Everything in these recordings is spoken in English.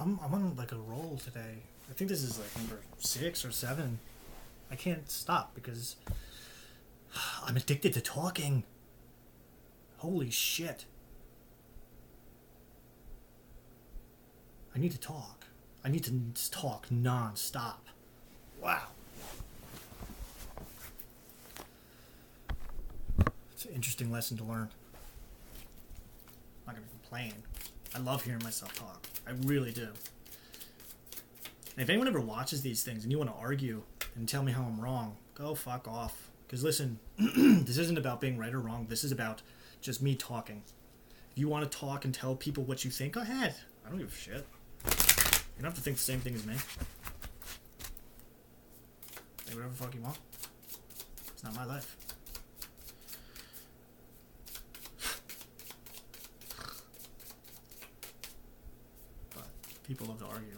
I'm on like a roll today. I think this is like number 6 or 7. I can't stop because I'm addicted to talking. Holy shit. I need to talk. I need to talk non-stop. Wow. It's an interesting lesson to learn. I'm not going to complain. I love hearing myself talk. I really do. And if anyone ever watches these things and you want to argue and tell me how I'm wrong, go fuck off. Because listen, this isn't about being right or wrong. This is about just me talking. If you want to talk and tell people what you think, go ahead. I don't give a shit. You don't have to think the same thing as me. Think whatever the fuck you want. It's not my life. But people love to argue.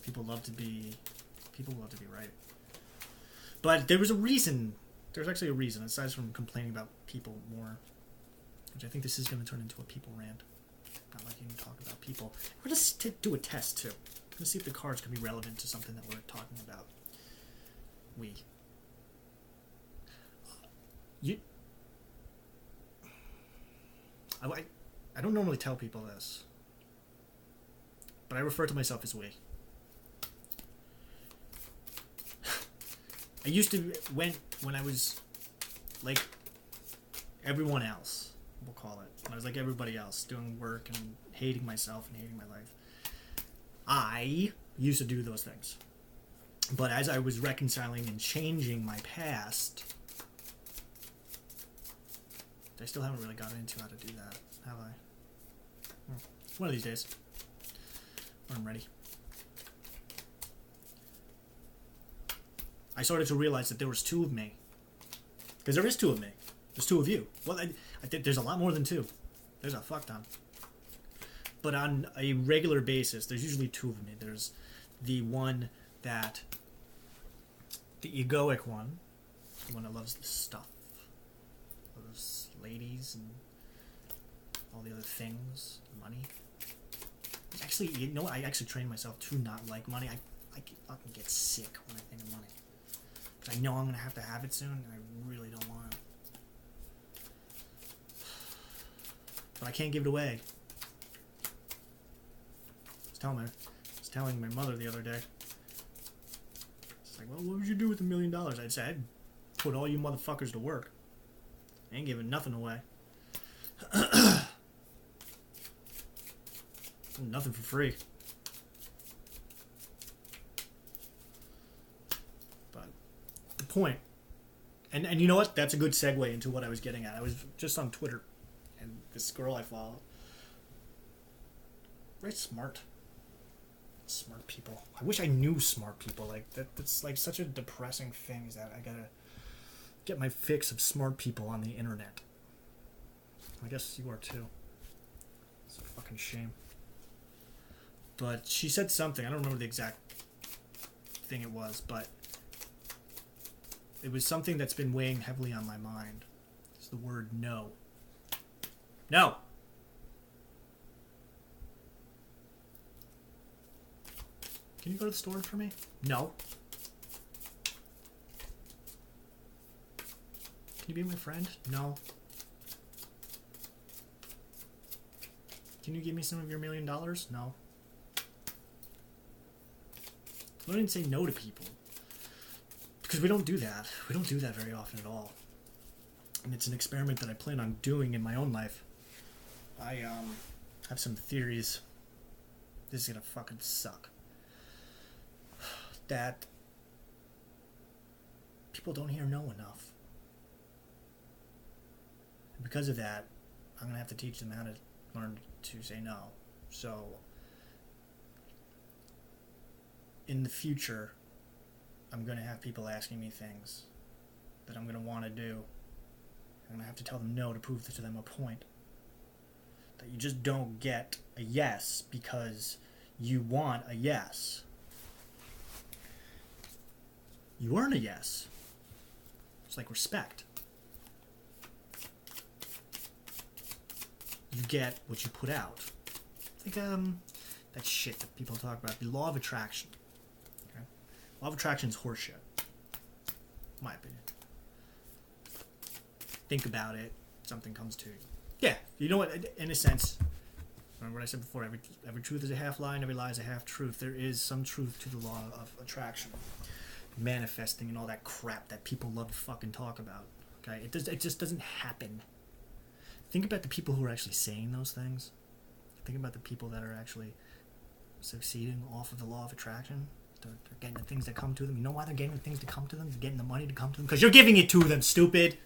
People love to be right. But there was a reason. There's actually a reason, aside from complaining about people more, which I think this is going to turn into a people rant. Not liking to talk about people. We're going to do a test, too. Let's see if the cards can be relevant to something that we're talking about. I don't normally tell people this, but I refer to myself as we. I used to, when I was like everyone else, we'll call it. When I was like everybody else, doing work and hating myself and hating my life. I used to do those things. But as I was reconciling and changing my past, I still haven't really gotten into how to do that, have I? One of these days, when I'm ready. I started to realize that there was 2 of me. Because there is 2 of me. There's 2 of you. Well, I think there's a lot more than 2. There's a fuck ton. But on a regular basis, there's usually 2 of me. There's the one that... the egoic one. The one that loves the stuff. Loves ladies and all the other things. Money. Actually, you know what? I actually trained myself to not like money. I fucking get sick when I think of money. Because I know I'm going to have it soon, and I really don't want it. But I can't give it away. I was telling my mother the other day. It's like, well, what would you do with $1 million? I'd say, I'd put all you motherfuckers to work. I ain't giving nothing away. Nothing for free. But the point, and you know what? That's a good segue into what I was getting at. I was just on Twitter, and this girl I follow, very smart people. I wish I knew smart people. Like that's like such a depressing thing, is that I gotta get my fix of smart people on the internet. I guess you are too. It's a fucking shame. But she said something, I don't remember the exact thing it was, but it was something that's been weighing heavily on my mind. It's the word no. No! Can you go to the store for me? No. Can you be my friend? No. Can you give me some of your $1 million? No. I don't even say no to people. Because we don't do that. We don't do that very often at all. And it's an experiment that I plan on doing in my own life. I have some theories. This is gonna fucking suck. That people don't hear no enough. And because of that, I'm gonna have to teach them how to learn to say no. So in the future, I'm going to have people asking me things that I'm going to want to do. I'm going to have to tell them no to prove to them a point. That you just don't get a yes because you want a yes. You earn a yes. It's like respect. You get what you put out. It's like that that shit that people talk about. The law of attraction. Okay? Law of attraction is horseshit. My opinion. Think about it. Something comes to you. Yeah, you know what? In a sense, remember what I said before? Every truth is a half lie, and every lie is a half truth. There is some truth to the law of attraction, manifesting, and all that crap that people love to fucking talk about. Okay, it just doesn't happen. Think about the people who are actually saying those things. Think about the people that are actually succeeding off of the law of attraction. They're getting the things that come to them. You know why they're getting the things to come to them? They're getting the money to come to them because you're giving it to them, stupid.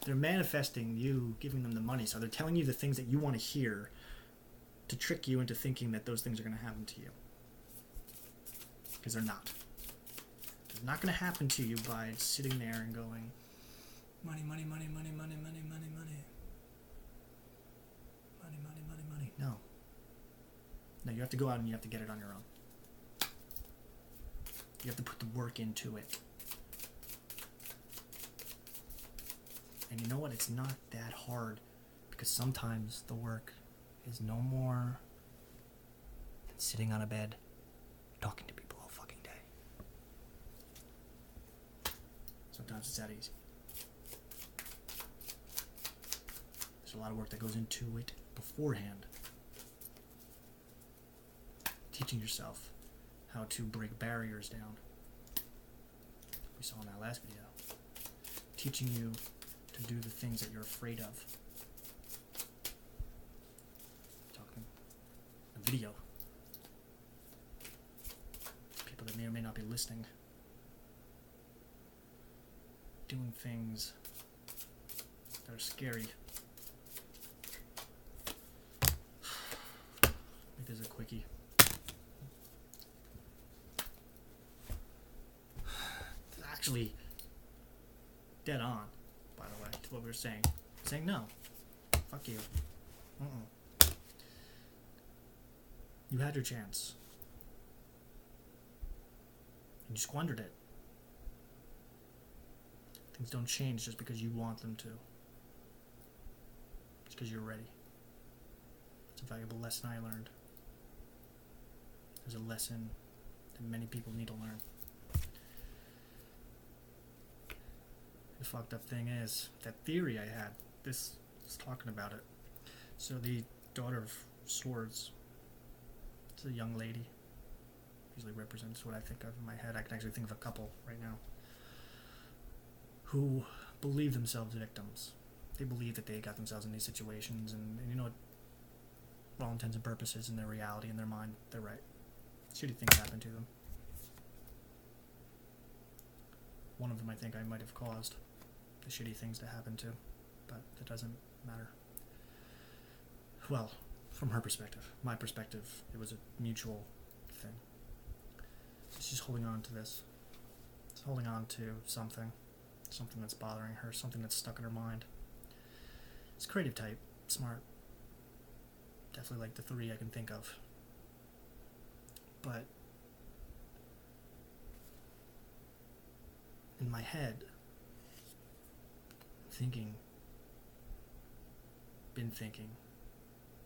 They're manifesting you giving them the money, so they're telling you the things that you want to hear to trick you into thinking that those things are going to happen to you. Because they're not. It's not going to happen to you by sitting there and going, money, money, money, money, money, money, money, money. Money, money, money, money. No. No, you have to go out and you have to get it on your own. You have to put the work into it. And you know what? It's not that hard, because sometimes the work is no more than sitting on a bed talking to people all fucking day. Sometimes it's that easy. There's a lot of work that goes into it beforehand. Teaching yourself how to break barriers down. We saw in that last video. Teaching you to do the things that you're afraid of. Talking a video. People that may or may not be listening. Doing things that are scary. Make this a quickie. It's actually dead on, by the way, to what we were saying. Saying no. Fuck you. You had your chance. And you squandered it. Things don't change just because you want them to. It's because you're ready. It's a valuable lesson I learned. There's a lesson that many people need to learn. The fucked up thing is, that theory I had, this was talking about it. So the Daughter of Swords, it's a young lady, usually represents what I think of in my head. I can actually think of a couple right now who believe themselves victims. They believe that they got themselves in these situations, and you know what, for all intents and purposes, in their reality, in their mind, they're right. Shitty things happen to them. One of them I think I might have caused the shitty things to happen to, but it doesn't matter. Well, from her perspective. My perspective, it was a mutual thing. So she's holding on to this. She's holding on to something that's bothering her, something that's stuck in her mind. It's creative type, smart. Definitely like the three I can think of. But in my head, been thinking,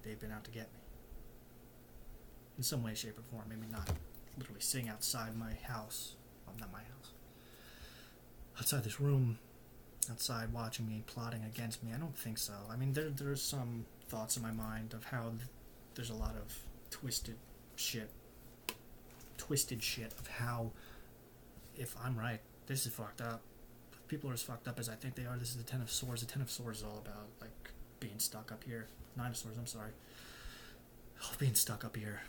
they've been out to get me. In some way, shape, or form. Maybe not literally sitting outside my house. Well, not my house. Outside this room, outside watching me, plotting against me. I don't think so. I mean, there's some thoughts in my mind of how there's a lot of twisted shit of how, if I'm right, this is fucked up. If people are as fucked up as I think they are, this is the Ten of Swords. The Ten of Swords is all about, like, being stuck up here. Nine of Swords, I'm sorry. Oh, being stuck up here.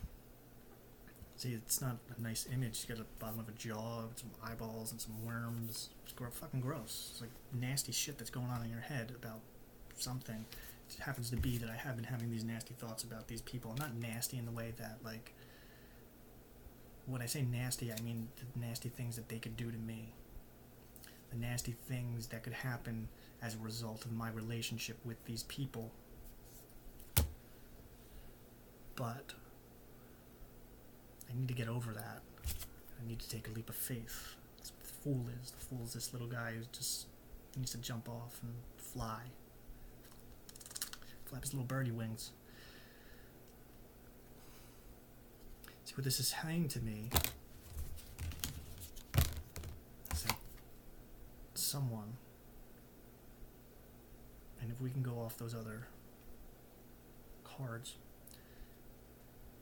See, it's not a nice image. You got a bottom of a jaw with some eyeballs and some worms. It's fucking gross. It's like nasty shit that's going on in your head about something. It happens to be that I have been having these nasty thoughts about these people. Not nasty in the way that, like, when I say nasty, I mean the nasty things that they could do to me. The nasty things that could happen as a result of my relationship with these people. But I need to get over that. I need to take a leap of faith. That's what the Fool is. The Fool is this little guy who just needs to jump off and fly. Flap his little birdie wings. what this is saying to me is that someone, and if we can go off those other cards,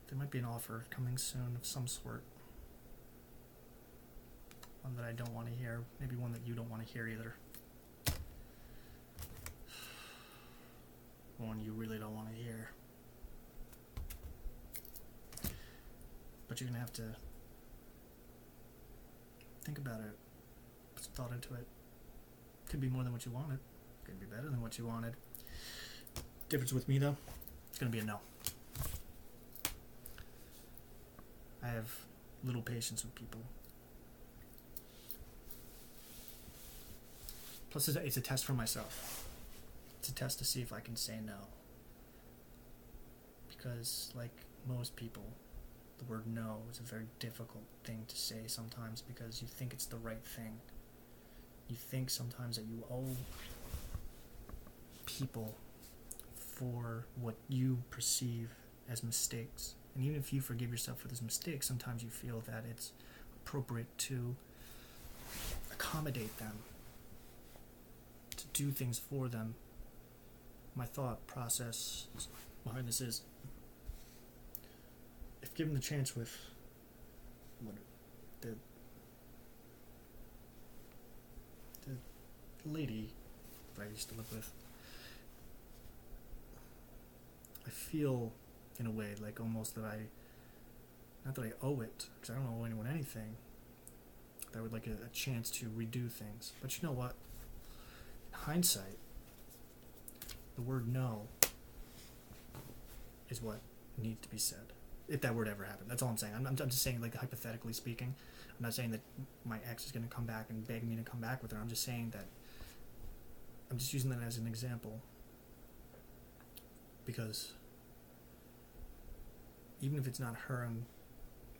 there might be an offer coming soon of some sort. One that I don't want to hear, maybe one that you don't want to hear either. One you really don't want to hear. But you're going to have to think about it, put some thought into it. Could be more than what you wanted. Could be better than what you wanted. Difference with me, though, it's going to be a no. I have little patience with people. Plus, it's a test for myself. It's a test to see if I can say no. Because, like most people, the word no is a very difficult thing to say sometimes because you think it's the right thing. You think sometimes that you owe people for what you perceive as mistakes. And even if you forgive yourself for those mistakes, sometimes you feel that it's appropriate to accommodate them, to do things for them. My thought process behind this is, if given the chance with the lady that I used to live with, I feel in a way like almost that not that I owe it, because I don't owe anyone anything, that I would like a chance to redo things. But you know what? In hindsight, the word no is what needs to be said. If that were to ever happen. That's all I'm saying. I'm just saying, like, hypothetically speaking. I'm not saying that my ex is going to come back and beg me to come back with her. I'm just saying that I'm just using that as an example. Because even if it's not her and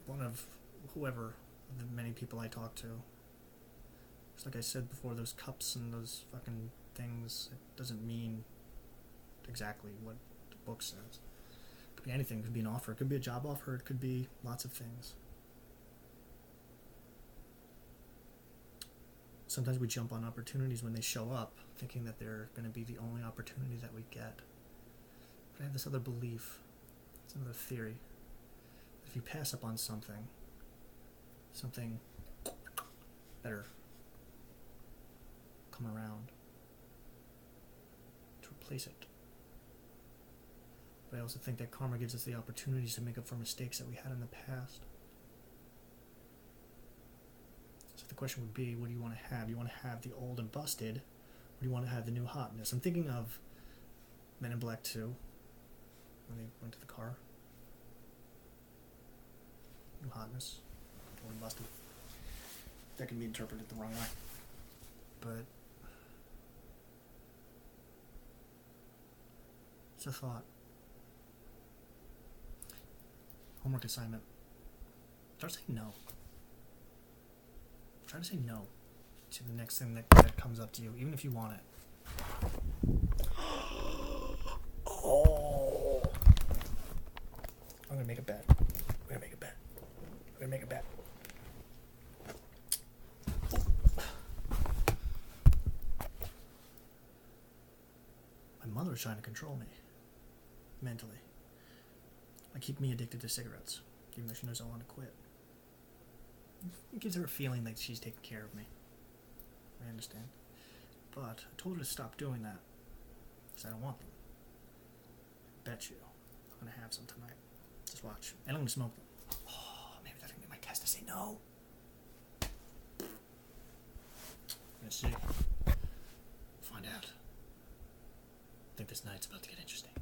one of whoever, the many people I talk to, just like I said before, those cups and those fucking things, it doesn't mean exactly what the book says. It could be anything. It could be an offer. It could be a job offer. It could be lots of things. Sometimes we jump on opportunities when they show up, thinking that they're going to be the only opportunity that we get. But I have this other belief. It's another theory. If you pass up on something better come around to replace it. But I also think that karma gives us the opportunities to make up for mistakes that we had in the past. So the question would be, what do you want to have? Do you want to have the old and busted, or do you want to have the new hotness? I'm thinking of Men in Black 2, when they went to the car. New hotness, old and busted. That can be interpreted the wrong way. But it's a thought. Homework assignment. Start saying no. Try to say no to the next thing that comes up to you, even if you want it. Oh. I'm gonna make a bet. We're gonna make a bet. We're gonna make a bet. My mother's trying to control me mentally. Like, keep me addicted to cigarettes, even though she knows I want to quit. It gives her a feeling like she's taking care of me. I understand. But I told her to stop doing that, because I don't want them. I bet you I'm going to have some tonight. Just watch. And I'm going to smoke them. Oh, maybe that's going to be my test to say no. Let's see. Find out. I think this night's about to get interesting.